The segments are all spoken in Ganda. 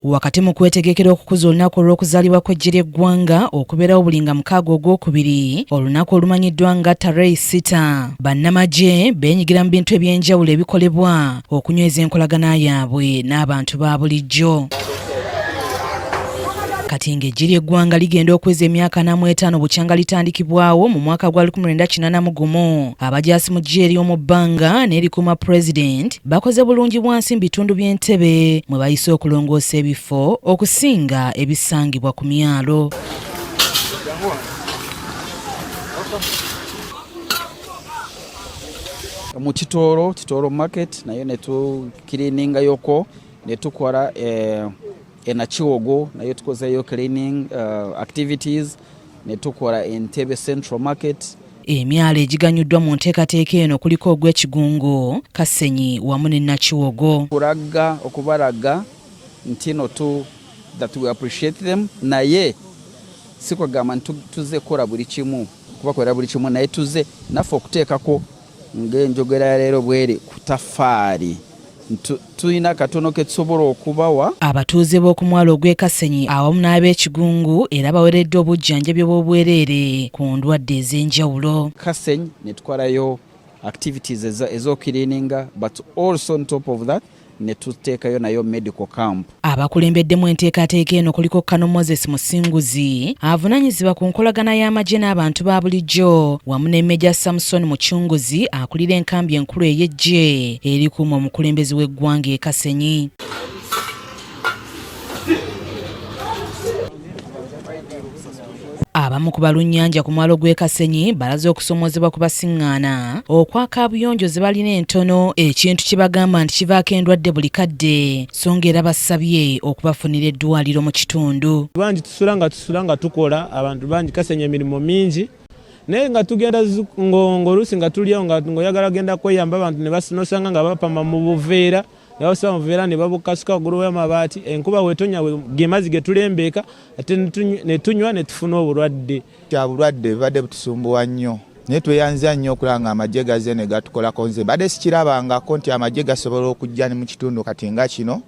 Wakati mu kwetegekera okukuza olunaku olw'okuzaalibwa kw'eggye ly'eggwanga okubeerawo buli nga mukaaga ogwokubiri, olunaku olumanyiddwa nga Tarehe 6, bannamagye beenyigira mu bintu eby'enjawulo ebikolebwa okunyweza enkolagana yaabwe n'abantu ba bulijjo. Kati ng'eggye ly'eggwanga ligenda okweza emyaka 45 bukyanga litandikibwawo mu mwaka gwa 1981, abajaasi mu ggye ery'omu bbanga n'erikuuma President bakoze bulungi bwansi mu bitundu by'Entebbe mwe bayise okulongoosa ebifo okusinga ebisangibwa ku myalo. Mu Kitoro market nayo netukirininga yoko netukola na Kiwogo nayo tukozeyo cleaning activities netukola Entebbe Central Market. Emyalo egiganyuddwa mu nteekateeka eno kuliko ogw'Ekigungo, Kasenyi wamu ne Nakiwogo. Okubalaga ntino that we appreciate them, naye sikwagamba tuze kola buli kimu kubakolera buli kimu, naye tuze naffe okuteekako ng'enjogera ya leero bweri ku tafaali tuyina katono ke tusobola okubawa abatuuze b'oku mwalo ogw'e Kasenyi awamu n'ab'Ekigungu era baweredde obujjanjabi bw'obwereere ku ndwadde ez'enjawulo. Kasenyi ne tukolayo activities ez'okirininga but also on top of that ne tuteekayo nayo medical camp. Abakulembeddemu enteekateeka eno kuliko Kano Moses Musinguzi avunaanyizibwa ku nkolagana y'amagye n'abantu ba bulijjo wamu ne Major Samson Mucunguzi akulira enkambi enkulu ey'eggye erikuuma omukulembeze w'eggwanga e Kasenyi. Abamu ku balunnyanja ku mwalo gw'e Kasenyi balaze okusomoozebwa ku basiŋŋaana okwaka abuyonjo ze balina entono, ekintu kye bagamba nti kivaako endwadde buli kadde, so ng'era basabye okubafunira eddwaliro mu kitundu. Bangi tusula nga tukola, abantu bangi Kasenyi emirimu mingi, naye nga tugenda ng'oluusi nga tulyawo ng'oyagala genda kweyamba abantu ne nosanga nga bapama mu buveera yawasa muvera ne babukasuka ogulu w'amabaati, enkuba wetonya gemazzi getulembeeka ate ne tunywa ne tufuna obulwadde. Kya bulwadde badde butusumbuwa nnyo, naye tweyanza nnyo okulanga amagye gaze ne gatukolako. Nze badde sikirabangako nti amagye gasobola okujja ne mu kitundu kati nga kino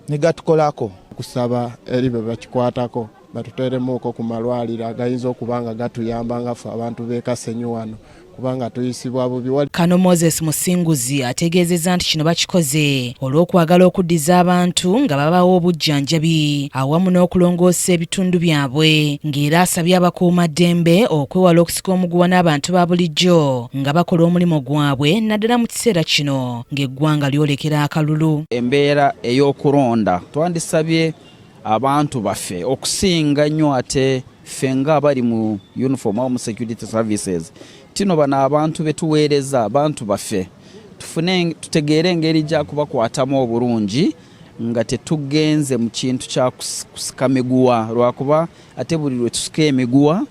ne gatukolako. Kusaba eri be bakikwatako batuteremuuko ku malwaliro agayinza okuba nga gatuyamba nga ffe abantu b'e Kasenyi wano kubanga tuyisibwa bubi. Kano Moses Musinguzi ategeezezza nti kino bakikoze olw'okwagala okuddiza abantu nga babawo obujjanjabi awamu n'okulongoosa ebitundu byabwe, ng'era asabye abakuumaddembe okwewala okusika omuguwa n'abantu ba bulijjo nga bakola omulimu gwabwe naddala mu kiseera kino ng'eggwanga lyolekera akalulu. Embeera ey'okulonda twandisabye abantu baffe okusinga nnyo ate ffe nga abali mu uniform awamu security services tino bano abantu betuweereza abantu baffe tutegeere engeri gya kubakwatamu obulungi nga tetugenze mu kintu kya kusika miguwa, lwakuba ate buli lwe tusika emiguwa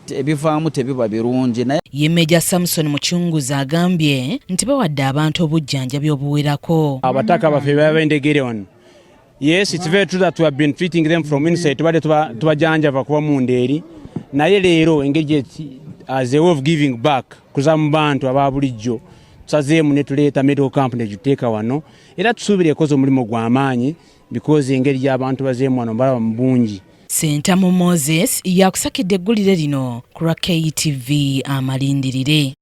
ebivaamu tebiba birungi. Ye Major Samson Mucunguzi agambye nti bawadde abantu obujjanjabi obuwerako. Abataka baffe babendegere wano. Yes, it's very true that we have been treating them from inside tubajanjava kuba munderi, naye leero engeri as a way of giving back kuza mu bantu aba bulijjo tusazeemu ne tuleeta medical camp ne tuteeka wano era tusuubira ekoze omulimu gw'amaanyi because engeri gy'abantu bazeemu wano balaba mu bungi. Sentamu Moses yakusakidde eggulire lino ku KTV Amalindirire.